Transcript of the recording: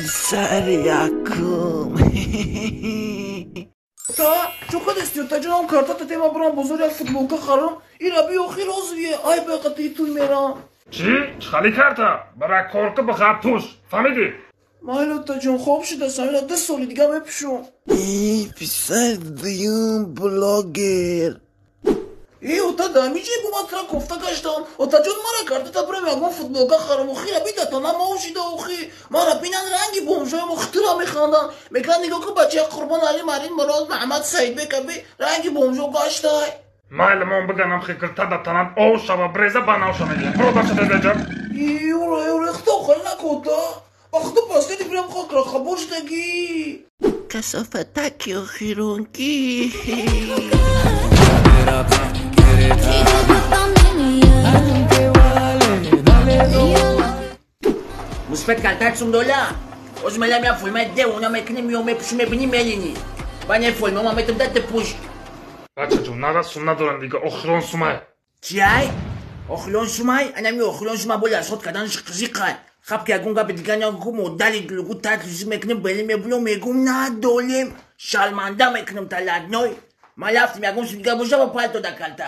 پسر یکم. تا چو خود استیوتا جنام کارتا تا تیما برام بزرگ فوتبولka خرم ایرا بیو خیلی روزیه ay be qati توی میرم چی؟ چخالی کرتا؟ برای korku بخواب توش فهمیدی؟ مایلوتا جون خوب شده سمیلا 10 سالی دیگه بپیشون ای پسر دیون بلاگر. ای اوتا دمیجی بو من ترا کفتا گشتم اوتا جون مرا کرده تا برم یکم فوتبولka خرم و خیلی بیده تا نماوشیده و خیلی مرا بینن رنگی بومجای مخترا میخواندن میگن نگاه که بچه قربان علی مرین مراد محمد سعید بکبی رنگی بومجا گشتای Maillemon بگنم خیکرتا da tanan o şaba breze bana o şana diye. Burada şada edeceğim. یورو اختا خیلی نکوتا اختا پاستی دی برم خاک را خبوش دگی کسافتکی و خیرونکی. Muspet kaltatsum dola. Os malam ya fulma de una mekne mi ome puşme bini melini. Bana fulma ma metum da te puş. Bacacığım nara sunna duran diye oxron sumay. Çay? Oxlon sumay, ana mi oxlon suma bola sot kadan şıkzıkan. Khap ki agunga bediganya gumo dali glugu tat mekne belim me blo megum na dolem. Şalmanda meknem talad noy. Malaftim ya gum siga boja palto da kalta.